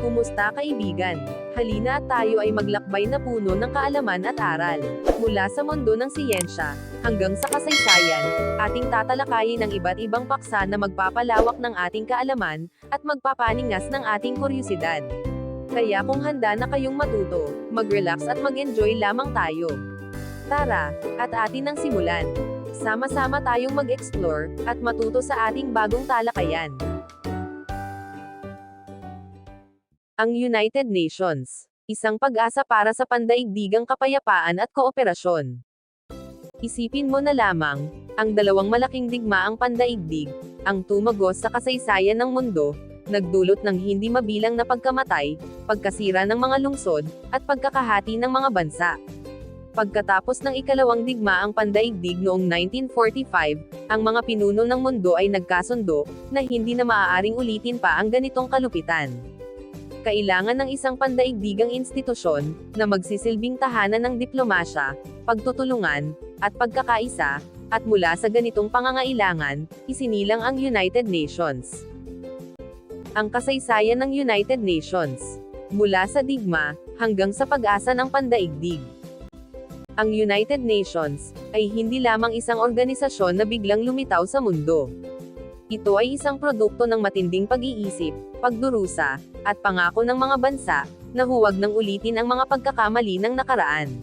Kumusta kaibigan? Halina at tayo ay maglakbay na puno ng kaalaman at aral. Mula sa mundo ng siyensya, hanggang sa kasaysayan, ating tatalakayin ang iba't ibang paksa na magpapalawak ng ating kaalaman, at magpapaningas ng ating kuryosidad. Kaya kung handa na kayong matuto, mag-relax at mag-enjoy lamang tayo. Tara, at atin ang simulan. Sama-sama tayong mag-explore, at matuto sa ating bagong talakayan. Ang United Nations, isang pag-asa para sa pandaigdigang kapayapaan at kooperasyon. Isipin mo na lamang, ang dalawang malaking digmaang pandaigdig, ang tumagos sa kasaysayan ng mundo, nagdulot ng hindi mabilang na pagkamatay, pagkasira ng mga lungsod, at pagkakahati ng mga bansa. Pagkatapos ng ikalawang digmaang pandaigdig noong 1945, ang mga pinuno ng mundo ay nagkasundo, na hindi na maaaring ulitin pa ang ganitong kalupitan. Kailangan ng isang pandaigdigang institusyon, na magsisilbing tahanan ng diplomasya, pagtutulungan, at pagkakaisa, at mula sa ganitong pangangailangan, isinilang ang United Nations. Ang kasaysayan ng United Nations, mula sa digma, hanggang sa pag-asa ng pandaigdig. Ang United Nations, ay hindi lamang isang organisasyon na biglang lumitaw sa mundo. Ito ay isang produkto ng matinding pag-iisip, pagdurusa, at pangako ng mga bansa, na huwag nang ulitin ang mga pagkakamali ng nakaraan.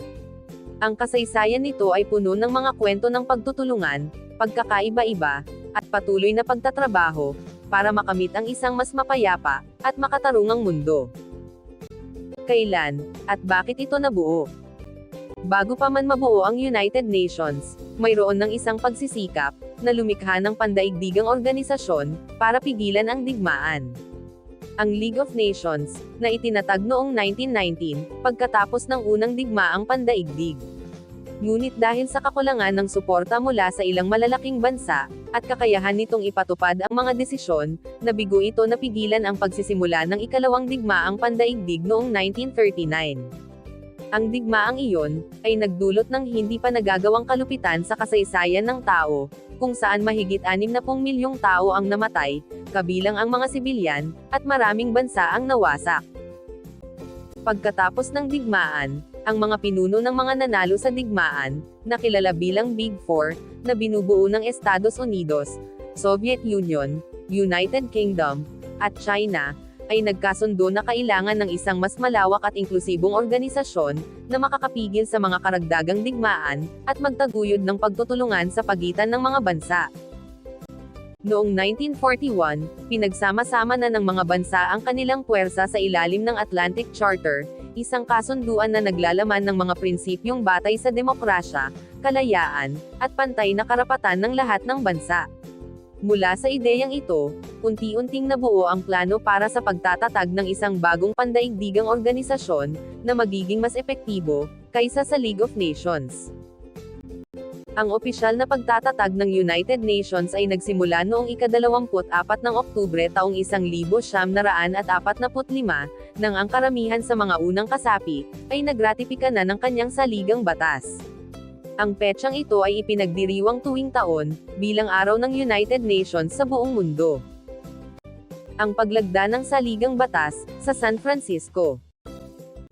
Ang kasaysayan nito ay puno ng mga kwento ng pagtutulungan, pagkakaiba-iba, at patuloy na pagtatrabaho, para makamit ang isang mas mapayapa, at makatarungang mundo. Kailan, at bakit ito nabuo? Bago pa man mabuo ang United Nations, mayroon ng isang pagsisikap, na lumikha ng pandaigdigang organisasyon, para pigilan ang digmaan. Ang League of Nations, na itinatag noong 1919, pagkatapos ng unang digmaang pandaigdig. Ngunit dahil sa kakulangan ng suporta mula sa ilang malalaking bansa, at kakayahan nitong ipatupad ang mga desisyon, nabigo ito na pigilan ang pagsisimula ng ikalawang digmaang pandaigdig noong 1939. Ang digmaang iyon, ay nagdulot ng hindi pa nagagawang kalupitan sa kasaysayan ng tao, kung saan mahigit 60 milyong tao ang namatay, kabilang ang mga sibilyan, at maraming bansa ang nawasak. Pagkatapos ng digmaan, ang mga pinuno ng mga nanalo sa digmaan, na kilala bilang Big Four, na binubuo ng Estados Unidos, Soviet Union, United Kingdom, at China, ay nagkasundo na kailangan ng isang mas malawak at inklusibong organisasyon, na makakapigil sa mga karagdagang digmaan, at magtaguyod ng pagtutulungan sa pagitan ng mga bansa. Noong 1941, pinagsama-sama na ng mga bansa ang kanilang puwersa sa ilalim ng Atlantic Charter, isang kasunduan na naglalaman ng mga prinsipyong batay sa demokrasya, kalayaan, at pantay na karapatan ng lahat ng bansa. Mula sa ideyang ito, unti-unting nabuo ang plano para sa pagtatatag ng isang bagong pandaigdigang organisasyon, na magiging mas epektibo, kaysa sa League of Nations. Ang opisyal na pagtatatag ng United Nations ay nagsimula noong ika-24 ng Oktubre taong 1945, nang ang karamihan sa mga unang kasapi, ay nagratipika na ng kanyang saligang batas. Ang petsang ito ay ipinagdiriwang tuwing taon, bilang araw ng United Nations sa buong mundo. Ang paglagda ng saligang batas, sa San Francisco.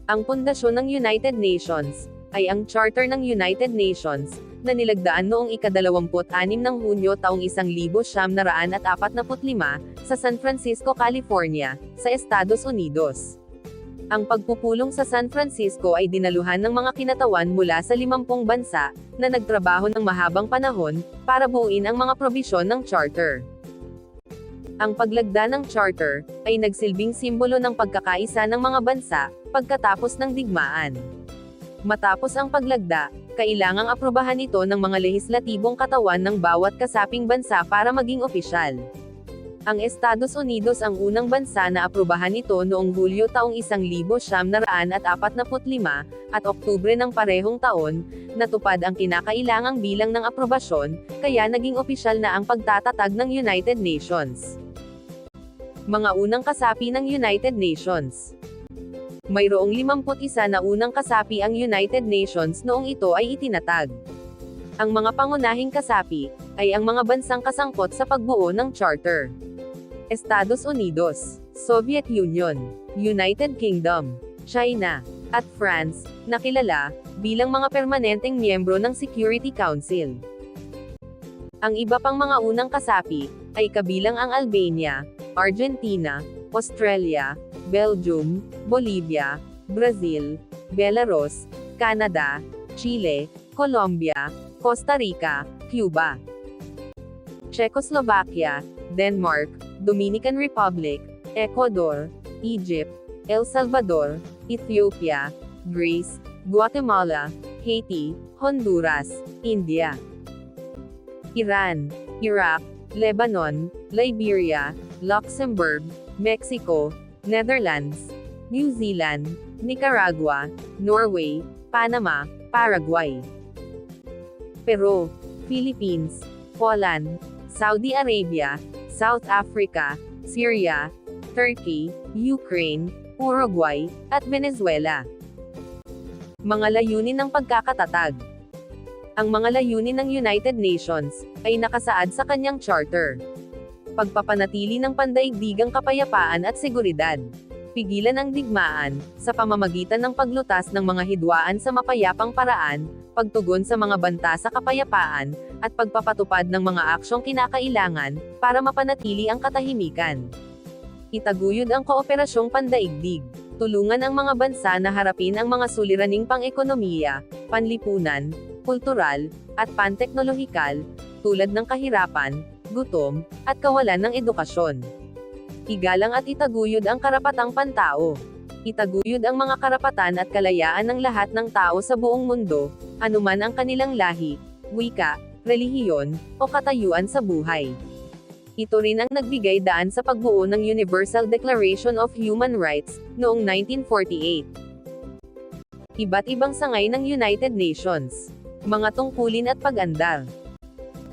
Ang pundasyon ng United Nations, ay ang Charter ng United Nations, na nilagdaan noong ika-26 ng Hunyo taong 1945, sa San Francisco, California, sa Estados Unidos. Ang pagpupulong sa San Francisco ay dinaluhan ng mga kinatawan mula sa 50 bansa, na nagtrabaho ng mahabang panahon, para buuin ang mga probisyon ng Charter. Ang paglagda ng Charter, ay nagsilbing simbolo ng pagkakaisa ng mga bansa, pagkatapos ng digmaan. Matapos ang paglagda, kailangang aprubahan ito ng mga lehislatibong katawan ng bawat kasaping bansa para maging opisyal. Ang Estados Unidos ang unang bansa na aprubahan ito noong Hulyo taong 1945, at Oktubre ng parehong taon, natupad ang kinakailangang bilang ng aprobasyon, kaya naging opisyal na ang pagtatatag ng United Nations. Mga unang kasapi ng United Nations. Mayroong 51 na unang kasapi ang United Nations noong ito ay itinatag. Ang mga pangunahing kasapi, ay ang mga bansang kasangkot sa pagbuo ng Charter. Estados Unidos, Soviet Union, United Kingdom, China, at France, na kilala bilang mga permanenteng miyembro ng Security Council. Ang iba pang mga unang kasapi ay kabilang ang Albania, Argentina, Australia, Belgium, Bolivia, Brazil, Belarus, Canada, Chile, Colombia, Costa Rica, Cuba, Czechoslovakia, Denmark, Dominican Republic, Ecuador, Egypt, El Salvador, Ethiopia, Greece, Guatemala, Haiti, Honduras, India, Iran, Iraq, Lebanon, Liberia, Luxembourg, Mexico, Netherlands, New Zealand, Nicaragua, Norway, Panama, Paraguay, Peru, Philippines, Poland, Saudi Arabia, South Africa, Syria, Turkey, Ukraine, Uruguay, at Venezuela. Mga layunin ng pagkakatatag. Ang mga layunin ng United Nations ay nakasaad sa kanyang charter. Pagpapanatili ng pandaigdigang kapayapaan at seguridad. Pigilan ang digmaan, sa pamamagitan ng paglutas ng mga hidwaan sa mapayapang paraan, pagtugon sa mga banta sa kapayapaan, at pagpapatupad ng mga aksyong kinakailangan, para mapanatili ang katahimikan. Itaguyod ang kooperasyong pandaigdig. Tulungan ang mga bansa na harapin ang mga suliraning pang-ekonomiya, panlipunan, kultural, at panteknolohikal, tulad ng kahirapan, gutom, at kawalan ng edukasyon. Igalang at itaguyod ang karapatang pantao. Itaguyod ang mga karapatan at kalayaan ng lahat ng tao sa buong mundo, anuman ang kanilang lahi, wika, relihiyon, o katayuan sa buhay. Ito rin ang nagbigay daan sa pagbuo ng Universal Declaration of Human Rights, noong 1948. Iba't ibang sangay ng United Nations. Mga tungkulin at pag-andar.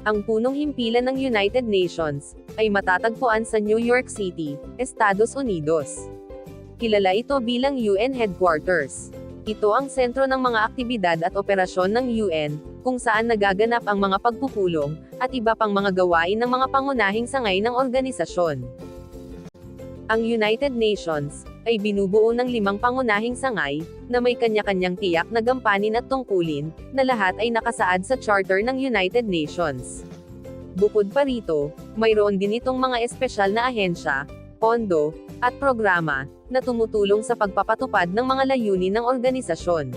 Ang punong himpilan ng United Nations ay matatagpuan sa New York City, Estados Unidos. Kilala ito bilang UN Headquarters. Ito ang sentro ng mga aktibidad at operasyon ng UN, kung saan nagaganap ang mga pagpupulong, at iba pang mga gawain ng mga pangunahing sangay ng organisasyon. Ang United Nations ay binubuo ng 5 pangunahing sangay, na may kanya-kanyang tiyak na gampanin at tungkulin, na lahat ay nakasaad sa Charter ng United Nations. Bukod pa rito, mayroon din itong mga espesyal na ahensya, pondo, at programa, na tumutulong sa pagpapatupad ng mga layunin ng organisasyon.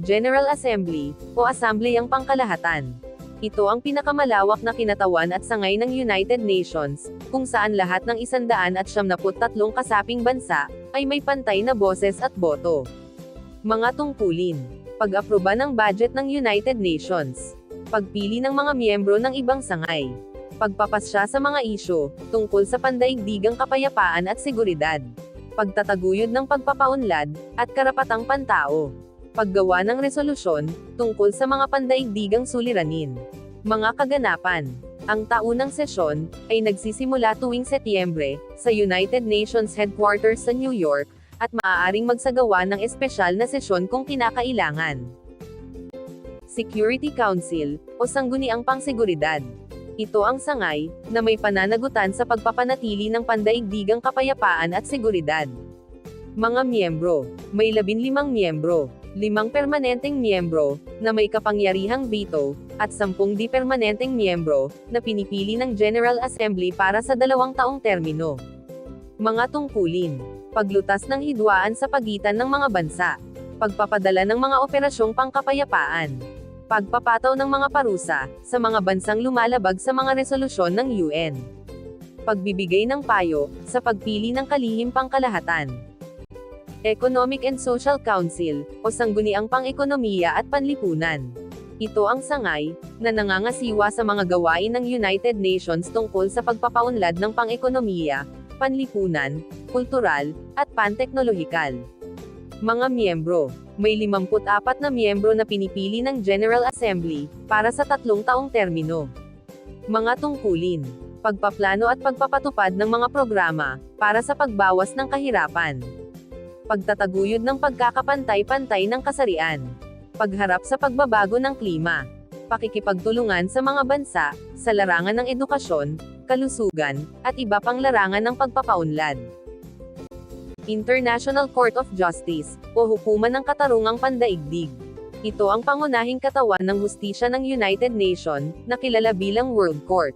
General Assembly, o Asambleyang Pangkalahatan. Ito ang pinakamalawak na kinatawan at sangay ng United Nations, kung saan lahat ng 173 kasaping bansa, ay may pantay na boses at boto. Mga tungkulin. Pag-aproba ng budget ng United Nations. Pagpili ng mga miyembro ng ibang sangay. Pagpapasya sa mga isyu, tungkol sa pandaigdigang kapayapaan at seguridad. Pagtataguyod ng pagpapaunlad, at karapatang pantao. Paggawa ng resolusyon, tungkol sa mga pandaigdigang suliranin. Mga kaganapan. Ang taunang sesyon, ay nagsisimula tuwing Setyembre, sa United Nations Headquarters sa New York, at maaaring magsagawa ng espesyal na sesyon kung kinakailangan. Security Council, o Sangguniang Pangseguridad. Ito ang sangay, na may pananagutan sa pagpapanatili ng pandaigdigang kapayapaan at seguridad. Mga miyembro. May 15 miyembro. 5 permanenteng miyembro, na may kapangyarihang veto, at 10 di-permanenteng miyembro, na pinipili ng General Assembly para sa 2 taong termino. Mga tungkulin. Paglutas ng hidwaan sa pagitan ng mga bansa. Pagpapadala ng mga operasyong pangkapayapaan. Pagpapataw ng mga parusa, sa mga bansang lumalabag sa mga resolusyon ng UN. Pagbibigay ng payo, sa pagpili ng kalihim pangkalahatan. Economic and Social Council, o Sangguniang Pang-ekonomiya at Panlipunan. Ito ang sangay, na nangangasiwa sa mga gawain ng United Nations tungkol sa pagpapaunlad ng pang-ekonomiya, panlipunan, kultural, at panteknolohikal. Mga miyembro. May 54 na miyembro na pinipili ng General Assembly, para sa 3 taong termino. Mga tungkulin. Pagpaplano at pagpapatupad ng mga programa, para sa pagbawas ng kahirapan. Pagtataguyod ng pagkakapantay-pantay ng kasarian. Pagharap sa pagbabago ng klima. Pakikipagtulungan sa mga bansa, sa larangan ng edukasyon, kalusugan, at iba pang larangan ng pagpapaunlad. International Court of Justice, o Hukuman ng Katarungang Pandaigdig. Ito ang pangunahing katawan ng hustisya ng United Nations, na kilala bilang World Court.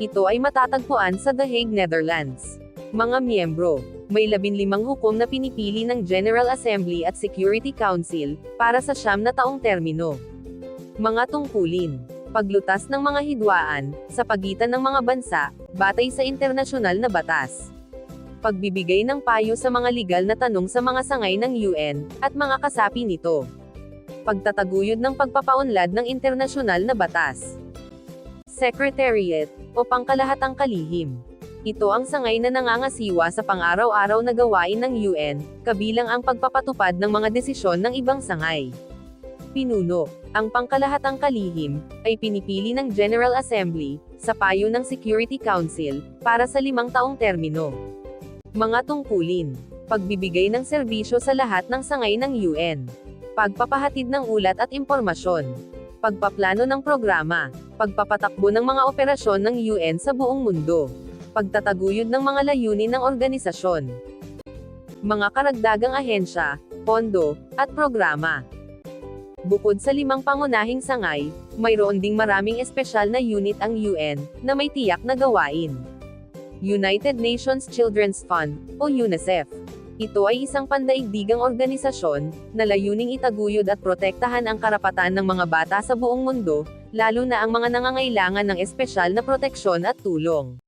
Ito ay matatagpuan sa The Hague, Netherlands. Mga miyembro. May 15 hukom na pinipili ng General Assembly at Security Council, para sa 9 na taong termino. Mga tungkulin. Paglutas ng mga hidwaan, sa pagitan ng mga bansa, batay sa internasyonal na batas. Pagbibigay ng payo sa mga legal na tanong sa mga sangay ng UN, at mga kasapi nito. Pagtataguyod ng pagpapaunlad ng internasyonal na batas. Secretariat, o pangkalahatang kalihim. Ito ang sangay na nangangasiwa sa pang-araw-araw na gawain ng UN, kabilang ang pagpapatupad ng mga desisyon ng ibang sangay. Pinuno. Ang pangkalahatang kalihim, ay pinipili ng General Assembly, sa payo ng Security Council, para sa 5 taong termino. Mga tungkulin. Pagbibigay ng serbisyo sa lahat ng sangay ng UN. Pagpapahatid ng ulat at impormasyon. Pagpaplano ng programa. Pagpapatakbo ng mga operasyon ng UN sa buong mundo. Pagtataguyod ng mga layunin ng organisasyon. Mga karagdagang ahensya, pondo, at programa. Bukod sa 5 pangunahing sangay, mayroon ding maraming espesyal na unit ang UN, na may tiyak na gawain. United Nations Children's Fund, o UNICEF. Ito ay isang pandaigdigang organisasyon, na layuning itaguyod at protektahan ang karapatan ng mga bata sa buong mundo, lalo na ang mga nangangailangan ng espesyal na proteksyon at tulong.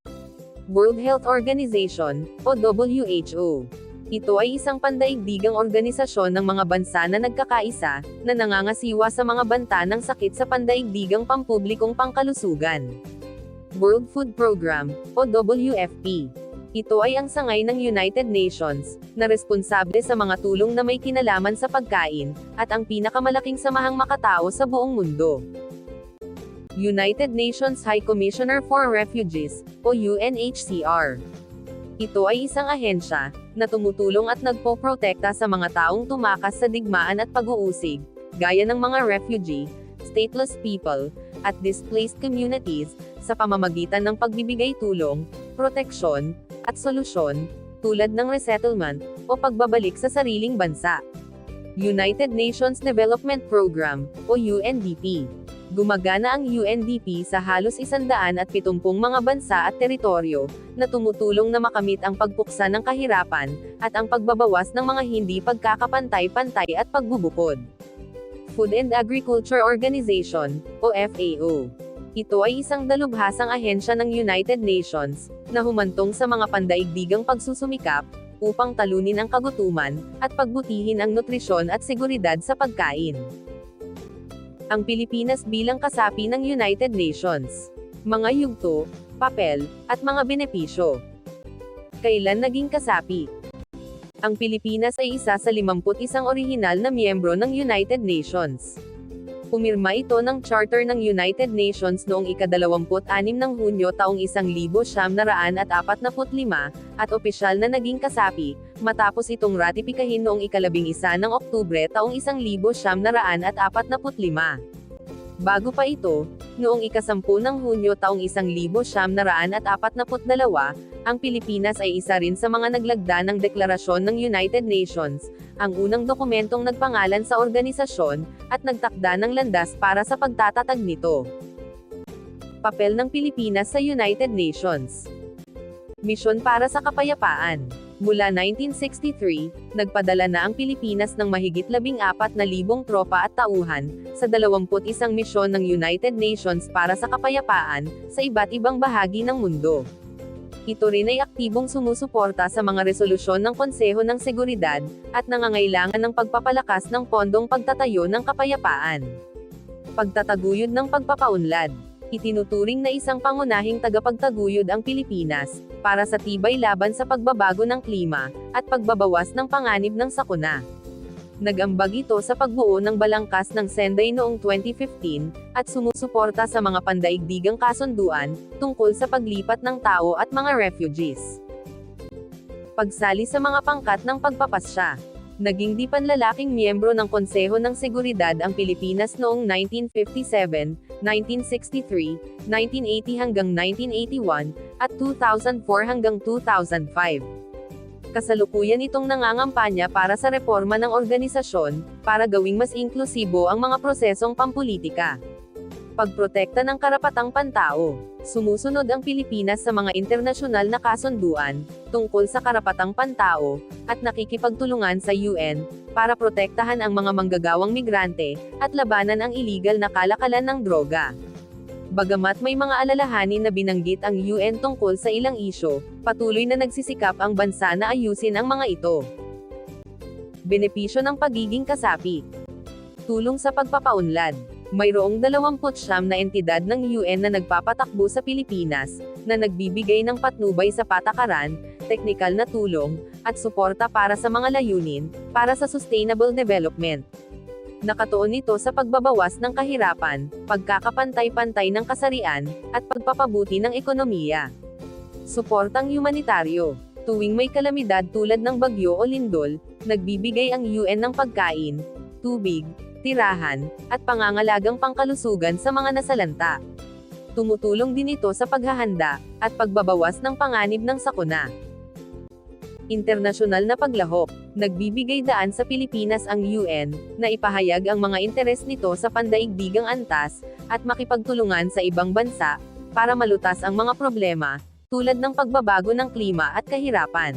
World Health Organization, o WHO. Ito ay isang pandaigdigang organisasyon ng mga bansa na nagkakaisa, na nangangasiwa sa mga banta ng sakit sa pandaigdigang pampublikong pangkalusugan. World Food Program, o WFP. Ito ay ang sangay ng United Nations, na responsable sa mga tulong na may kinalaman sa pagkain, at ang pinakamalaking samahang makatao sa buong mundo. United Nations High Commissioner for Refugees, o UNHCR. Ito ay isang ahensya, na tumutulong at nagpoprotekta sa mga taong tumakas sa digmaan at pag-uusig, gaya ng mga refugee, stateless people, at displaced communities, sa pamamagitan ng pagbibigay tulong, proteksyon, at solusyon, tulad ng resettlement, o pagbabalik sa sariling bansa. United Nations Development Program, o UNDP. Gumagana ang UNDP sa halos 170 mga bansa at teritoryo, na tumutulong na makamit ang pagpuksa ng kahirapan, at ang pagbabawas ng mga hindi pagkakapantay-pantay at pagbubukod. Food and Agriculture Organization, o FAO. Ito ay isang dalubhasang ahensya ng United Nations, na humantong sa mga pandaigdigang pagsusumikap, upang talunin ang kagutuman, at pagbutihin ang nutrisyon at seguridad sa pagkain. Ang Pilipinas bilang kasapi ng United Nations. Mga yugto, papel, at mga benepisyo. Kailan naging kasapi? Ang Pilipinas ay isa sa 51 orihinal na miyembro ng United Nations. Pumirma ito ng Charter ng United Nations noong ika-26 ng Hunyo taong 1945, at opisyal na naging kasapi, matapos itong ratipikahin noong ika-11 ng Oktubre taong 1945. Bago pa ito, noong ika-10 ng Hunyo taong 1942, ang Pilipinas ay isa rin sa mga naglagda ng Deklarasyon ng United Nations, ang unang dokumentong nagpangalan sa organisasyon, at nagtakda ng landas para sa pagtatatag nito. Papel ng Pilipinas sa United Nations. Misyon para sa kapayapaan. Mula 1963, nagpadala na ang Pilipinas ng mahigit 14,000 tropa at tauhan, sa 21 misyon ng United Nations para sa kapayapaan, sa iba't ibang bahagi ng mundo. Ito rin ay aktibong sumusuporta sa mga resolusyon ng Konseho ng Seguridad, at nangangailangan ng pagpapalakas ng pondong pagtatayo ng kapayapaan. Pagtataguyod ng pagpapaunlad. Itinuturing na isang pangunahing tagapagtaguyod ang Pilipinas, para sa tibay laban sa pagbabago ng klima, at pagbabawas ng panganib ng sakuna. Nag-ambag ito sa pagbuo ng Balangkas ng Senday noong 2015, at sumusuporta sa mga pandaigdigang kasunduan, tungkol sa paglipat ng tao at mga refugees. Pagsali sa mga pangkat ng pagpapasya. Naging di panlalaking miyembro ng Konseho ng Seguridad ang Pilipinas noong 1957, 1963, 1980 hanggang 1981, at 2004 hanggang 2005. Kasalukuyan itong nangangampanya para sa reforma ng organisasyon, para gawing mas inklusibo ang mga prosesong pampulitika. Pagprotekta ng karapatang pantao. Sumusunod ang Pilipinas sa mga internasyonal na kasunduan, tungkol sa karapatang pantao, at nakikipagtulungan sa UN, para protektahan ang mga manggagawang migrante, at labanan ang iligal na kalakalan ng droga. Bagamat may mga alalahanin na binanggit ang UN tungkol sa ilang isyu, patuloy na nagsisikap ang bansa na ayusin ang mga ito. Benepisyo ng pagiging kasapi. Tulong sa pagpapaunlad. Mayroong 29 na entidad ng UN na nagpapatakbo sa Pilipinas, na nagbibigay ng patnubay sa patakaran, teknikal na tulong, at suporta para sa mga layunin, para sa sustainable development. Nakatuon ito sa pagbabawas ng kahirapan, pagkakapantay-pantay ng kasarian, at pagpapabuti ng ekonomiya. Suportang humanitaryo. Tuwing may kalamidad tulad ng bagyo o lindol, nagbibigay ang UN ng pagkain, tubig, tirahan, at pangangalagang pangkalusugan sa mga nasalanta. Tumutulong din ito sa paghahanda, at pagbabawas ng panganib ng sakuna. Internasyonal na paglahok. Nagbibigay daan sa Pilipinas ang UN, na ipahayag ang mga interes nito sa pandaigdigang antas, at makipagtulungan sa ibang bansa, para malutas ang mga problema, tulad ng pagbabago ng klima at kahirapan.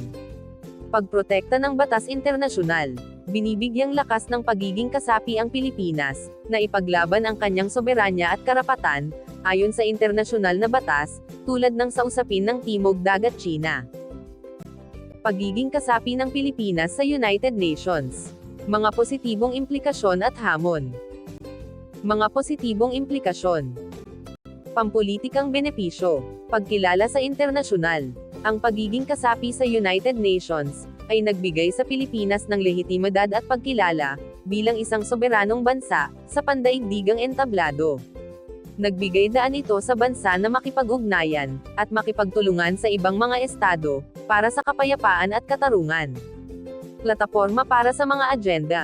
Pagprotekta ng batas internasyonal. Binibigyang lakas ng pagiging kasapi ang Pilipinas, na ipaglaban ang kanyang soberanya at karapatan, ayon sa internasyonal na batas, tulad ng sa usapin ng Timog Dagat China. Pagiging kasapi ng Pilipinas sa United Nations. Mga positibong implikasyon at hamon. Mga positibong implikasyon. Pampulitikang benepisyo. Pagkilala sa internasyonal. Ang pagiging kasapi sa United Nations ay nagbigay sa Pilipinas ng lehitimidad at pagkilala bilang isang soberanong bansa sa pandaigdigang entablado. Nagbigay daan ito sa bansa na makipag-ugnayan at makipagtulungan sa ibang mga estado para sa kapayapaan at katarungan. Plataporma para sa mga agenda.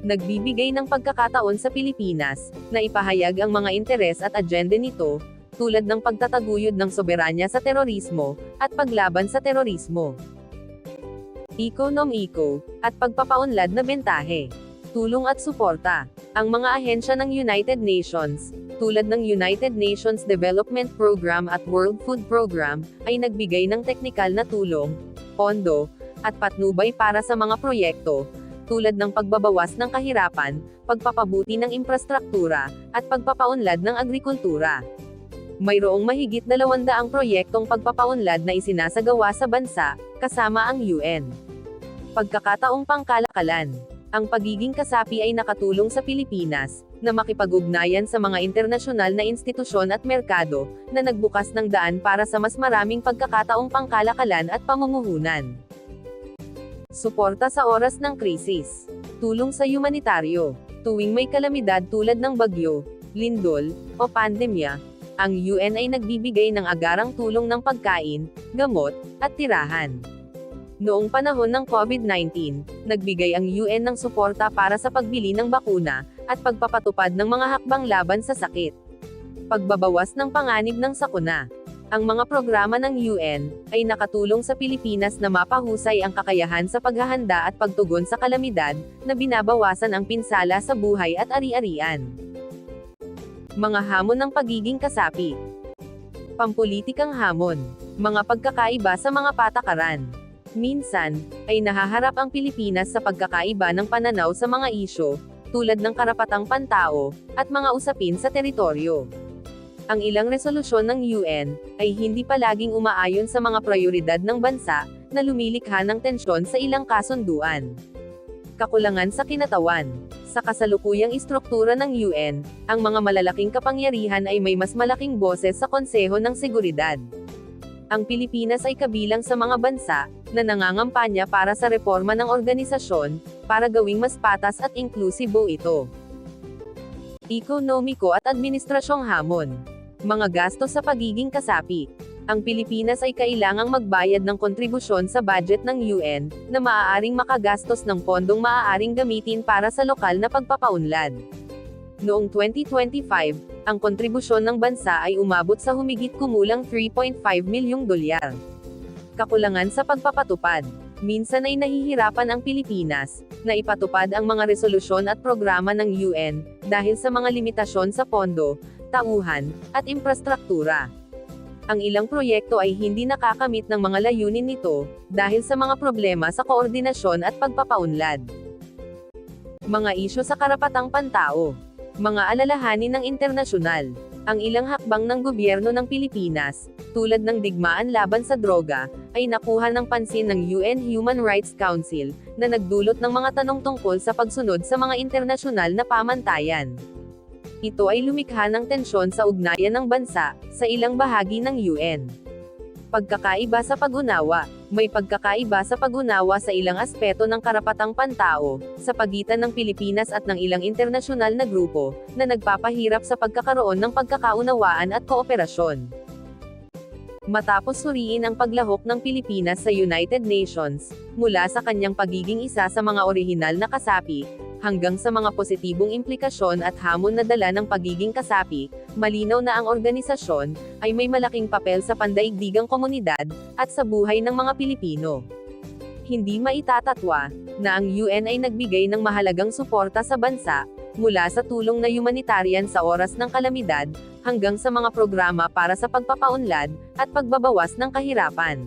Nagbibigay ng pagkakataon sa Pilipinas na ipahayag ang mga interes at agenda nito, tulad ng pagtataguyod ng soberanya sa terorismo at paglaban sa terorismo. Ekonomiko at pagpapaunlad na bentahe. Tulong at suporta. Ang mga ahensya ng United Nations, tulad ng United Nations Development Program at World Food Program, ay nagbigay ng teknikal na tulong, pondo, at patnubay para sa mga proyekto, tulad ng pagbabawas ng kahirapan, pagpapabuti ng infrastruktura, at pagpapaunlad ng agrikultura. Mayroong mahigit 200 proyektong pagpapaunlad na isinasagawa sa bansa, kasama ang UN. Pagkakataong pangkalakalan. Ang pagiging kasapi ay nakatulong sa Pilipinas, na makipag-ugnayan sa mga internasyonal na institusyon at merkado, na nagbukas ng daan para sa mas maraming pagkakataong pangkalakalan at pamumuhunan. Suporta sa oras ng krisis. Tulong sa humanitaryo. Tuwing may kalamidad tulad ng bagyo, lindol, o pandemya, ang UN ay nagbibigay ng agarang tulong ng pagkain, gamot, at tirahan. Noong panahon ng COVID-19, nagbigay ang UN ng suporta para sa pagbili ng bakuna, at pagpapatupad ng mga hakbang laban sa sakit. Pagbabawas ng panganib ng sakuna. Ang mga programa ng UN ay nakatulong sa Pilipinas na mapahusay ang kakayahan sa paghahanda at pagtugon sa kalamidad, na binabawasan ang pinsala sa buhay at ari-arian. Mga hamon ng pagiging kasapi. Pampulitikang hamon. Mga pagkakaiba sa mga patakaran. Minsan, ay nahaharap ang Pilipinas sa pagkakaiba ng pananaw sa mga isyu, tulad ng karapatang pantao, at mga usapin sa teritoryo. Ang ilang resolusyon ng UN, ay hindi palaging umaayon sa mga prioridad ng bansa, na lumilikha ng tensyon sa ilang kasunduan. Kakulangan sa kinatawan. Sa kasalukuyang istruktura ng UN, ang mga malalaking kapangyarihan ay may mas malaking boses sa Konseho ng Seguridad. Ang Pilipinas ay kabilang sa mga bansa, na nangangampanya para sa reforma ng organisasyon, para gawing mas patas at inklusibo ito. Ekonomiko at administrasyong hamon. Mga gastos sa pagiging kasapi. Ang Pilipinas ay kailangang magbayad ng kontribusyon sa budget ng UN, na maaaring makagastos ng pondong maaaring gamitin para sa lokal na pagpapaunlad. Noong 2025, ang kontribusyon ng bansa ay umabot sa humigit kumulang $3.5 milyong. Kakulangan sa pagpapatupad. Minsan ay nahihirapan ang Pilipinas na ipatupad ang mga resolusyon at programa ng UN dahil sa mga limitasyon sa pondo, tauhan, at infrastruktura. Ang ilang proyekto ay hindi nakakamit ng mga layunin nito dahil sa mga problema sa koordinasyon at pagpapaunlad. Mga isyu sa karapatang pantao. Mga alalahanin ng internasyonal. Ang ilang hakbang ng gobyerno ng Pilipinas, tulad ng digmaan laban sa droga, ay nakuha ng pansin ng UN Human Rights Council, na nagdulot ng mga tanong tungkol sa pagsunod sa mga internasyonal na pamantayan. Ito ay lumikha ng tensyon sa ugnayan ng bansa sa ilang bahagi ng UN. Pagkakaiba sa pag-unawa. May pagkakaiba sa pag-unawa sa ilang aspeto ng karapatang pantao, sa pagitan ng Pilipinas at ng ilang internasyonal na grupo, na nagpapahirap sa pagkakaroon ng pagkakaunawaan at kooperasyon. Matapos suriin ang paglahok ng Pilipinas sa United Nations, mula sa kanyang pagiging isa sa mga orihinal na kasapi, hanggang sa mga positibong implikasyon at hamon na dala ng pagiging kasapi, malinaw na ang organisasyon ay may malaking papel sa pandaigdigang komunidad at sa buhay ng mga Pilipino. Hindi maitatatwa na ang UN ay nagbigay ng mahalagang suporta sa bansa, mula sa tulong na humanitarian sa oras ng kalamidad, hanggang sa mga programa para sa pagpapaunlad at pagbabawas ng kahirapan.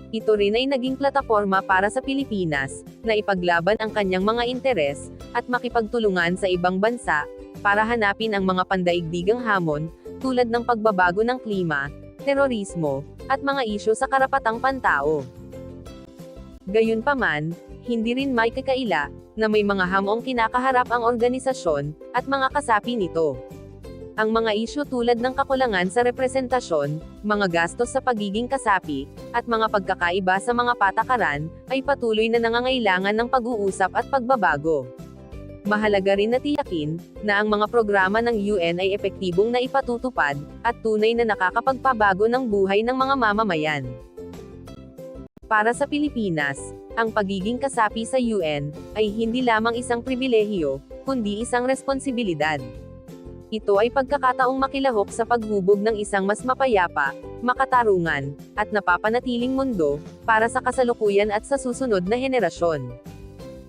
Ito rin ay naging plataporma para sa Pilipinas, na ipaglaban ang kanyang mga interes, at makipagtulungan sa ibang bansa, para hanapin ang mga pandaigdigang hamon, tulad ng pagbabago ng klima, terorismo, at mga isyu sa karapatang pantao. Gayunpaman, hindi rin may kakaila, na may mga hamong kinakaharap ang organisasyon, at mga kasapi nito. Ang mga isyu tulad ng kakulangan sa representasyon, mga gastos sa pagiging kasapi, at mga pagkakaiba sa mga patakaran, ay patuloy na nangangailangan ng pag-uusap at pagbabago. Mahalaga rin na tiyakin, na ang mga programa ng UN ay epektibong na ipatutupad, at tunay na nakakapagpabago ng buhay ng mga mamamayan. Para sa Pilipinas, ang pagiging kasapi sa UN, ay hindi lamang isang pribilehiyo, kundi isang responsibilidad. Ito ay pagkakataong makilahok sa paghubog ng isang mas mapayapa, makatarungan, at napapanatiling mundo, para sa kasalukuyan at sa susunod na henerasyon.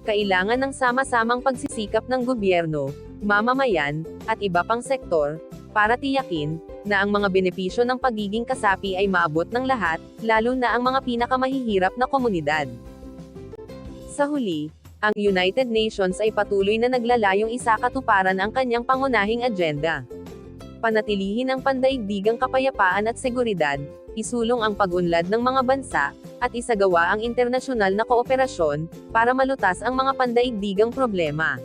Kailangan ng sama-samang pagsisikap ng gobyerno, mamamayan, at iba pang sektor, para tiyakin, na ang mga benepisyo ng pagiging kasapi ay maabot ng lahat, lalo na ang mga pinakamahihirap na komunidad. Sa huli, ang United Nations ay patuloy na naglalayong isakatuparan ang kanyang pangunahing agenda. Panatilihin ang pandaigdigang kapayapaan at seguridad, isulong ang pag-unlad ng mga bansa, at isagawa ang internasyonal na kooperasyon, para malutas ang mga pandaigdigang problema.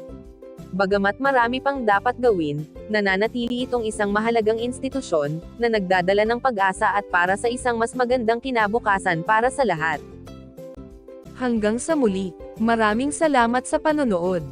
Bagamat marami pang dapat gawin, nananatili itong isang mahalagang institusyon, na nagdadala ng pag-asa at para sa isang mas magandang kinabukasan para sa lahat. Hanggang sa muli, maraming salamat sa panonood.